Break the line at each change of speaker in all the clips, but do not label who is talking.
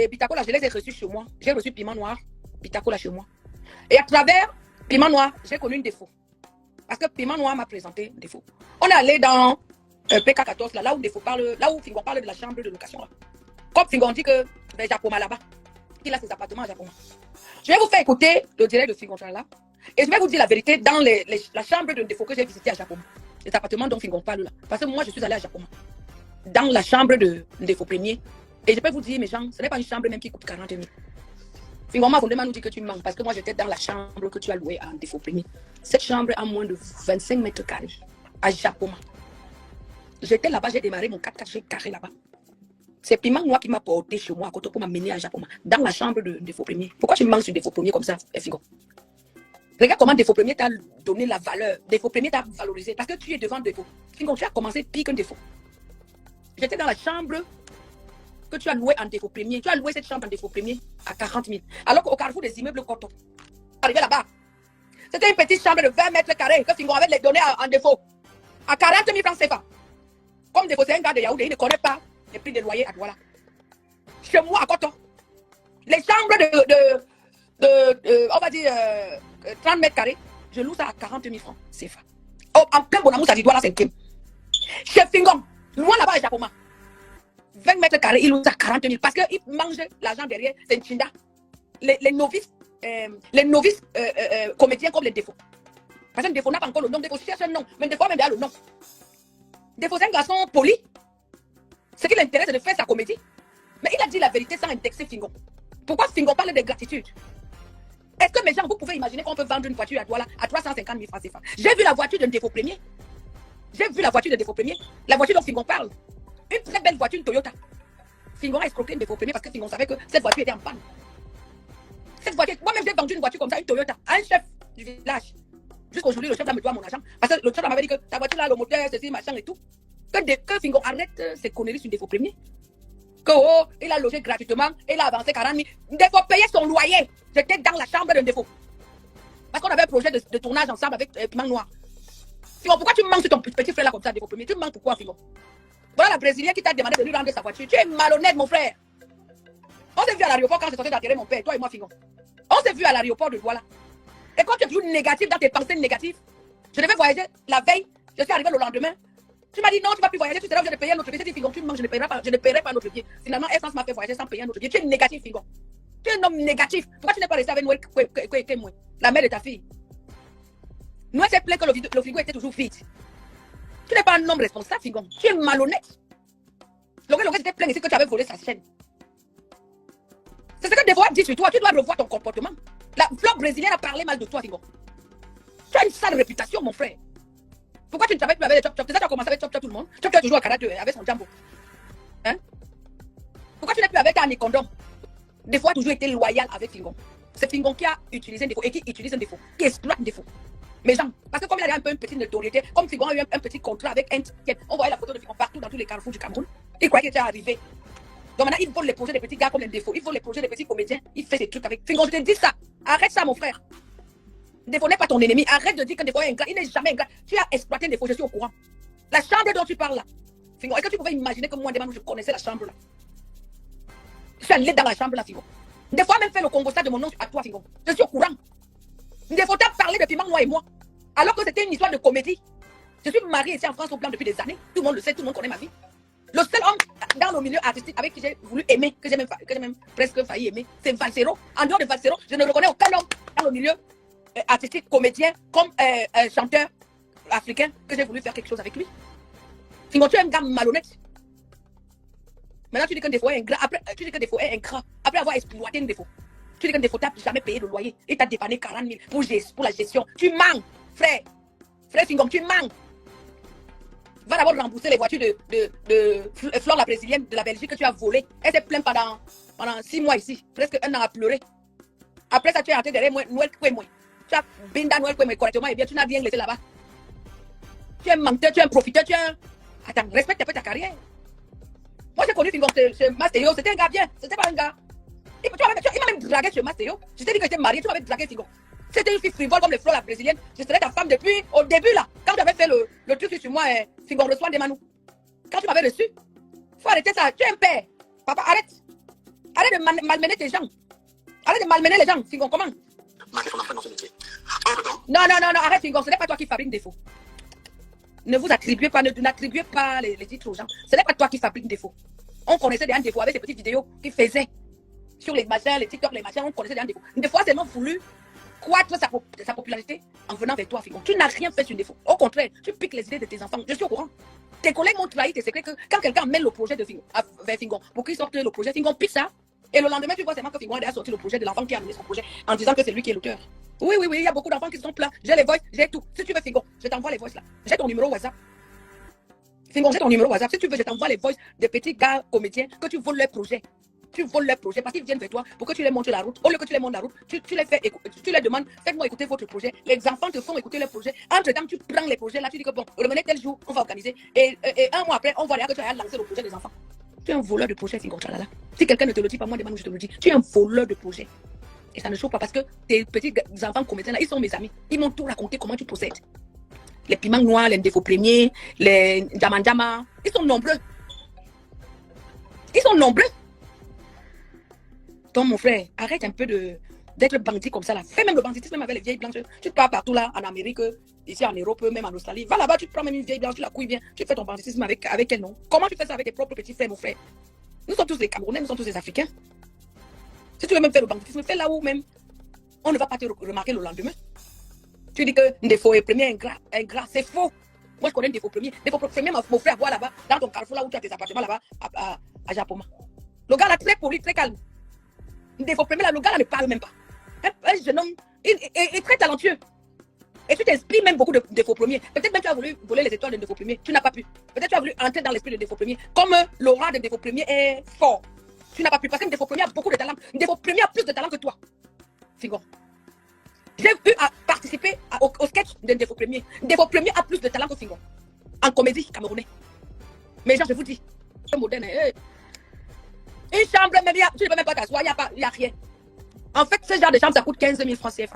et Bitacola, je les ai reçus chez moi. J'ai reçu Piment Noir, Bitacola chez moi. Et à travers Piment Noir, j'ai connu une défaut. Parce que Piment Noir m'a présenté un défaut. On est allé dans PK14, là où Défaut parle, là où Fingon parle de la chambre de location. Là. Comme Fingon dit que Japoma là-bas, qu'il a ses appartements à Japoma. Je vais vous faire écouter le direct de Fingon là. Et je vais vous dire la vérité dans la chambre de Défaut que j'ai visité à Japoma. Les appartements dont Fingon parle là. Parce que moi, je suis allé à Japoma. Dans la chambre de Défaut premier. Et je peux vous dire, mes gens, ce n'est pas une chambre même qui coûte 40 000. Fingon m'a nous dit que tu manques parce que moi, j'étais dans la chambre que tu as louée à Défaut premier. Cette chambre a moins de 25 mètres carrés à Japoma. J'étais là-bas, j'ai démarré mon 4x4 carré là-bas. C'est Piment Noir qui m'a porté chez moi à côté pour m'amener à Japoma, dans la chambre de Défaut premier. Pourquoi tu manques sur Défaut premier comme ça, Fingon? Regarde comment Défaut premier t'a donné la valeur. Défaut premier t'a valorisé parce que tu es devant Défaut. Fingon, tu as commencé pire qu'un Défaut. J'étais dans la chambre que tu as louée en Défaut premier. Tu as loué cette chambre en Défaut premier à 40 000. Alors qu'au carrefour des immeubles Coton, arrivé là-bas, c'était une petite chambre de 20 mètres carrés que Fingon avait donné en Défaut à 40 000 francs CFA. Comme Défaut, c'est un gars de Yaoundé, il ne connaît pas les prix des loyers à Douala. Chez moi, à Coton, les chambres on va dire, 30 mètres carrés, je loue ça à 40 000 francs CFA. Oh, en plein bon amour, ça dit Douala 5e. Chez Fingon, loin là-bas à Japoma, 20 mètres carrés, il loue ça à 40 000 parce qu'il mange l'argent derrière, c'est une chinda. Les novices comédiens comme les Défauts. Parce que Défaut n'a pas encore le nom, Défaut cherche un nom, mais Défaut même déjà le nom. Défaut, c'est un garçon poli. Ce qui l'intéresse, c'est de faire sa comédie. Mais il a dit la vérité sans indexer Fingon. Pourquoi Fingon parle de gratitude? Est-ce que mes gens, vous pouvez imaginer qu'on peut vendre une voiture à Douala à 350 000 francs CFA? J'ai vu la voiture d'un Défaut premier. J'ai vu la voiture de Défaut premier. La voiture dont Fingon parle. Une très belle voiture, une Toyota. Fingon a escroqué un Défaut premier parce que Fingon savait que cette voiture était en panne. Cette voiture, moi-même j'ai vendu une voiture comme ça, une Toyota, à un chef du village. Jusqu'aujourd'hui, le chef là me doit mon argent. Parce que le chef là m'avait dit que ta voiture là, le moteur, ceci, machin et tout. Que Fingon arrête ses conneries sur Défaut premier. Que oh, il a logé gratuitement, il a avancé 40 000. Défaut payait son loyer. J'étais dans la chambre d'un Défaut. Parce qu'on avait un projet de tournage ensemble avec Piment Noir. Fingon, pourquoi tu manques sur ton petit frère là comme ça, Défaut premier? Tu manques pourquoi, Fingon? Voilà la Brésilienne qui t'a demandé de lui rendre sa voiture. Tu es malhonnête, mon frère. On s'est vu à l'aéroport quand j'ai tenté d'atterrir mon père, toi et moi, Fingon. On s'est vu à l'aéroport de Douala. Et quand tu es toujours négatif dans tes pensées négatives, je devais voyager la veille, je suis arrivé le lendemain. Tu m'as dit non, tu ne vas plus voyager, tu seras obligé de payer notre billet. J'ai dit Fingon, tu me manques, je ne paierai pas notre billet. Finalement, Air France m'a fait voyager sans payer notre billet. Tu es négatif, Fingon. Tu es un homme négatif. Pourquoi tu n'es pas resté avec Noël, la mère de ta fille? Noël s'est plaint que le frigo était toujours vide. Tu n'es pas un homme responsable, Fingon. Tu es malhonnête. Le s'était plaint ici que tu avais volé sa chaîne. C'est ce que Défaut a dit sur toi. Tu dois revoir ton comportement. La flotte brésilienne a parlé mal de toi, Fingon. Tu as une sale réputation, mon frère. Pourquoi tu ne travailles plus avec les Chop Chop? C'est ça que tu as commencé avec Chop Chop tout le monde. Chop Chop toujours à Karate avec son jambo. Hein? Pourquoi tu n'es plus avec Annie Condom? Des fois, toujours été loyal avec Fingon. C'est Fingon qui a utilisé un défaut et qui utilise un défaut, qui exploite un défaut. Mais gens, parce que comme il a un peu une petite notoriété, comme Fingon a eu un petit contrat avec un on voyait la photo de Fingon partout dans tous les carrefours du Cameroun. Il croyait qu'il était arrivé. Donc maintenant, il vole les projets des petits gars comme les défauts. Il vole les projets des petits comédiens. Il fait des trucs avec Fingon. Je te dis ça. Arrête ça, mon frère. Défaut n'est pas ton ennemi. Arrête de dire qu'un défaut est ingrat. Il n'est jamais ingrat. Tu as exploité un défaut. Je suis au courant. La chambre dont tu parles là. Fingon, est-ce que tu pouvais imaginer que moi, je connaissais la chambre là? Je suis allé dans la chambre là, Fingon. Des fois, même fait le constat de mon nom à toi, Fingon. Je suis au courant. Des fois, tu as parlé de Piment Noir et moi. Alors que c'était une histoire de comédie. Je suis mariée ici en France au plan depuis des années. Tout le monde le sait, tout le monde connaît ma vie. Le seul homme dans le milieu artistique avec qui j'ai voulu aimer, que j'ai même presque failli aimer, c'est Valsero. En dehors de Valsero, je ne reconnais aucun homme dans le milieu artistique, comédien, comme chanteur africain, que j'ai voulu faire quelque chose avec lui. Fingon, tu es un gars malhonnête. Maintenant, tu dis qu'un défaut est ingrat. Après, tu dis qu'un défaut est ingrat. Après avoir exploité un défaut. Tu dis qu'un défaut, tu n'as jamais payé de loyer. Il t'a dépanné 40 000 pour la gestion. Tu manques, frère. Frère Fingon, tu manques. Va d'abord rembourser les voitures de Flore la brésilienne de la Belgique que tu as volées. Elle s'est plainte pendant 6 mois ici. Presque un an à pleurer. Après ça, tu es rentré derrière moi, Noël Kouemoy. Tu as Binda Noël Kouemoy correctement et bien tu n'as rien laissé là-bas. Tu es un menteur, tu es un profiteur, tu es un... Attends, respecte un peu ta carrière. Moi j'ai connu Fingon, c'est Mastéo, c'était un gars bien, c'était pas un gars. Il m'a même dragué chez Mastéo. Je t'ai dit que j'étais marié, tu m'avais dragué Fingon. C'était une fille frivole comme les Flore la brésilienne. Je serais ta femme depuis au début là. Quand j'avais fait le truc sur moi, Fingon reçoit des manous. Quand tu m'avais reçu, faut arrêter ça. Tu es un père. Papa, arrête. Arrête de malmener tes gens. Arrête de malmener les gens, Fingon, comment? Non, arrête, Fingon, ce n'est pas toi qui fabrique défaut. Ne vous attribuez pas, n'attribuez pas les titres aux gens. Ce n'est pas toi qui fabrique défaut. On connaissait des défauts avec ces petites vidéos qui faisaient sur les machins, les TikTok, les machins, on connaissait des défauts. Des fois, c'est seulement voulu croître sa popularité en venant vers toi, Fingon. Tu n'as rien fait sur défaut. Au contraire, tu piques les idées de tes enfants. Je suis au courant. Tes collègues m'ont trahi tes secrets que quand quelqu'un mène le projet de Fingon, vers Fingon, pour qu'il sorte le projet, Fingon pique ça. Et le lendemain, tu vois seulement que Fingon a sorti le projet de l'enfant qui a amené son projet en disant que c'est lui qui est l'auteur. Oui, il y a beaucoup d'enfants qui sont pleins. J'ai les voices, j'ai tout. Si tu veux, Fingon, je t'envoie les voices là. J'ai ton numéro WhatsApp. Fingon, j'ai ton numéro WhatsApp. Si tu veux, je t'envoie les voices des petits gars comédiens que tu voles leur projet. Tu voles leur projet parce qu'ils viennent vers toi pour que tu les montres la route. Au lieu que tu les montres la route, tu les demandes, faites-moi écouter votre projet. Les enfants te font écouter leur projet. Entre-temps, tu prends les projets là, tu dis que bon, revenez tel jour, on va organiser. Et un mois après, on va dire que tu as lancé le projet des enfants. Tu es un voleur de projet, Fingon Tchalala. Si quelqu'un ne te le dit pas, moi, demande, je te le dis. Tu es un voleur de projet. Et ça ne choque pas parce que tes petits enfants comédiens là, ils sont mes amis. Ils m'ont tout raconté comment tu procèdes. Les piments noirs, les défauts premiers, les jamandjama, ils sont nombreux. Ils sont nombreux. Donc, mon frère, arrête un peu d'être bandit comme ça là. Fais même le banditisme même avec les vieilles blanches. Tu pars partout là, en Amérique, ici en Europe, même en Australie. Va là-bas, tu prends même une vieille blanche, tu la couilles bien. Tu fais ton banditisme avec elle, non? Comment tu fais ça avec tes propres petits frères, mon frère? Nous sommes tous des Camerounais, nous sommes tous des Africains. Si tu veux même faire le banditisme, fais là où même on ne va pas te remarquer le lendemain. Tu dis que défaut est premier ingrat, c'est faux. Moi, je connais un défaut premier. Défaut premier, mon frère, voir là-bas, dans ton carrefour là où tu as tes appartements là-bas, à Japoma. Le gars là, très poli, très calme. Défaut premier là, le gars là ne parle même pas. Un jeune homme, il est très talentueux. Et tu t'inspires même beaucoup de défauts premiers. Peut-être même tu as voulu voler les étoiles de défaut premier. Tu n'as pas pu. Peut-être tu as voulu entrer dans l'esprit de défaut premier. Comme l'aura de défaut premier est fort. Tu n'as pas pu. Parce que défaut premier a beaucoup de talent. Défaut premier a plus de talent que toi. Fingon. J'ai eu à participer au sketch d'un défaut premier. Défaut premier a plus de talent que Fingon. En comédie camerounais. Mais genre, je vous dis, ce moderne, une chambre, mais tu ne peux même pas t'asseoir, il n'y a rien. En fait, ce genre de chambre, ça coûte 15 000 francs CFA.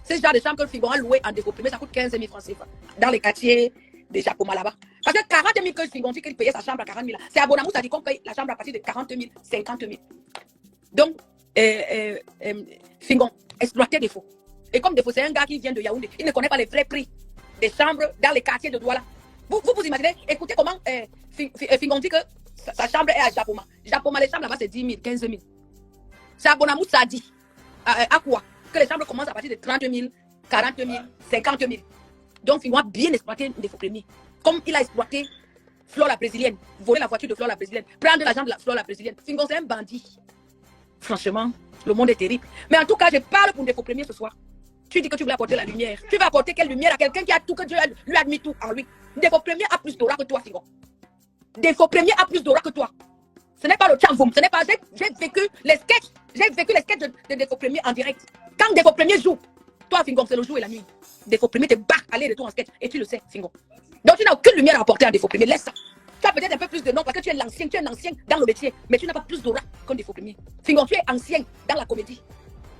Ce genre de chambre que Fingon a loué en défaut premier, ça coûte 15 000 francs CFA. Dans les quartiers de Japoma là-bas. Parce que 40 000 que Fingon dit qu'il payait sa chambre à 40 000. C'est à Bonamou, ça dit qu'on paye la chambre à partir de 40 000, 50 000. Donc, Fingon exploitait Défaut. Et comme Défaut, c'est un gars qui vient de Yaoundé, il ne connaît pas les vrais prix des chambres dans les quartiers de Douala. Vous imaginez, écoutez comment Fingon dit que sa chambre est à Japoma. Japoma, les chambres là-bas, c'est 10 000, 15 000. C'est à Bonamou, ça dit. À quoi? Que les chambres commencent à partir de 30 000, 40 000, 50 000. Donc, Fingon a bien exploité Défaut premier. Comme il a exploité Flore la brésilienne, voler la voiture de Flore la brésilienne, prendre l'argent de Flore la brésilienne. Fingon, c'est un bandit. Franchement, le monde est terrible. Mais en tout cas, je parle pour Défaut premier ce soir. Tu dis que tu veux apporter la lumière. Tu vas apporter quelle lumière à quelqu'un qui a tout, que Dieu lui a mis tout en lui. Défaut premier a plus d'aura que toi, Fingon. Défaut premier a plus d'aura que toi. Ce n'est pas le tchamboum. Ce n'est pas. J'ai vécu les sketchs. J'ai vécu les sketchs de Défaut premier en direct. Quand Défaut premier joue, toi, Fingon, c'est le jour et la nuit. Défaut premier te bat aller de toi en sketch. Et tu le sais, Fingon. Donc tu n'as aucune lumière à apporter en Défaut premier. Laisse ça. Tu as peut-être un peu plus de nom parce que tu es l'ancien. Tu es un ancien dans le métier. Mais tu n'as pas plus d'aura qu'un Défaut premier. Fingon, tu es ancien dans la comédie.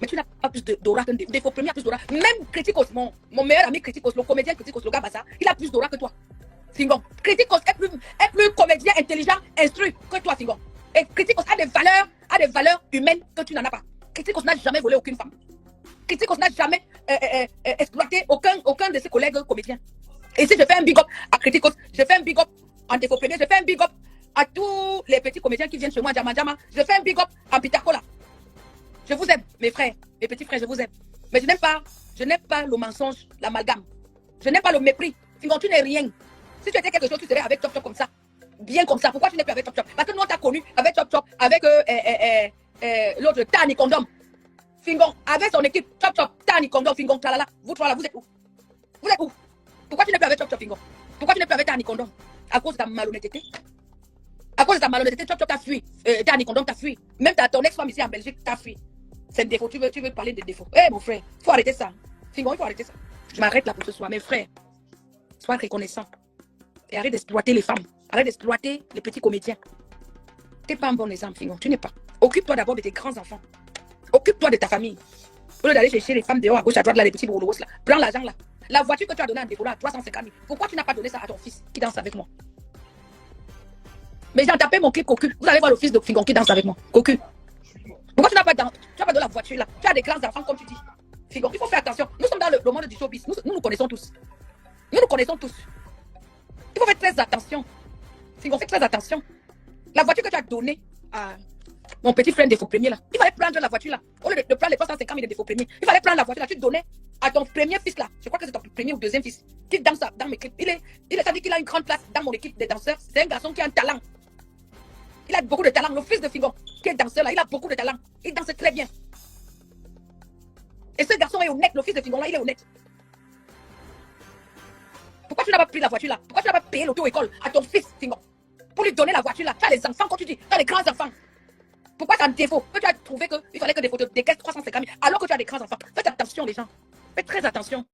Mais tu n'as pas plus d'aura qu'un Défaut premier. Plus d'aura. Même Criticos, mon meilleur ami Criticos, le comédien Criticos, le gars Bassa, il a plus d'aura que toi. Fingon. Criticos est plus comédien intelligent, instruit que toi, Fingon. Et Criticos a des valeurs humaines que tu n'en as pas. Criticos n'a jamais volé aucune femme. Criticos n'a jamais exploité aucun de ses collègues comédiens. Et si je fais un big up à Criticos, je fais un big up en Défaut premier, je fais un big up à tous les petits comédiens qui viennent chez moi, Djama, je fais un big up en Pitacola. Je vous aime, mes frères, mes petits frères, je vous aime. Mais je n'aime pas le mensonge, l'amalgame. Je n'aime pas le mépris. Fingon, tu n'es rien. Si tu étais quelque chose, tu serais avec Chop Chop comme ça. Bien comme ça. Pourquoi tu n'es plus avec Chop Chop? Parce que nous, on t'a connu avec Chop Chop, avec l'autre Tani Condom. Fingon, avec son équipe, Chop Chop, Tani Condom, Fingon, Talala. Vous trois là, vous êtes où? Vous êtes où? Pourquoi tu n'es plus avec Chop Chop, Fingon? Pourquoi tu n'es plus avec Tani Condom? À cause de ta malhonnêteté. À cause de ta malhonnêteté, Chop Chop t'a fui. Tani Condom t'a fui. Même ton ex-femme ici en Belgique t'a fui. C'est un défaut. Tu veux parler de défaut. Eh mon frère, il faut arrêter ça. Fingon, il faut arrêter ça. Je m'arrête là pour ce soir. Mes frères, sois reconnaissant. Et arrête d'exploiter les femmes. Arrête d'exploiter les petits comédiens. Tu n'es pas un bon exemple, Fingon. Tu n'es pas. Occupe-toi d'abord de tes grands-enfants. Occupe-toi de ta famille. Au lieu d'aller chercher les femmes dehors à gauche, à droite, là, les petits bourreaux là. Prends l'argent là. La voiture que tu as donnée à un défaut là, 350 000. Pourquoi tu n'as pas donné ça à ton fils qui danse avec moi? Mais j'ai tapé mon clip cocu. Vous allez voir le fils de Fingon qui danse avec moi. Cocu. Pourquoi tu n'as pas dans la voiture là? Tu as des grands enfants comme tu dis. Fingon, il faut faire attention. Nous sommes dans le monde du showbiz. Nous connaissons tous. Nous nous connaissons tous. Il faut faire très attention. Fingon, fais très attention. La voiture que tu as donnée à mon petit frère défaut premier là, il fallait prendre la voiture là. Au lieu de prendre les 350 000 de défaut premier, il fallait prendre la voiture là. Tu donnais à ton premier fils là. Je crois que c'est ton premier ou deuxième fils qui danse dans mes clips. Ça dit qu'il a une grande place dans mon équipe des danseurs. C'est un garçon qui a un talent. Il a beaucoup de talent. Le fils de Fingon, qui est danseur là, il a beaucoup de talent. Il danse très bien. Et ce garçon est honnête. Le fils de Fingon là, il est honnête. Pourquoi tu n'as pas pris la voiture là? Pourquoi tu n'as pas payé l'auto-école à ton fils Fingon pour lui donner la voiture là? Tu as les enfants, comme tu dis, tu as les grands enfants. Pourquoi c'est un défaut? Que tu as trouvé qu'il fallait que des photos décaissent 350 000 alors que tu as des grands enfants. Faites attention les gens. Faites très attention.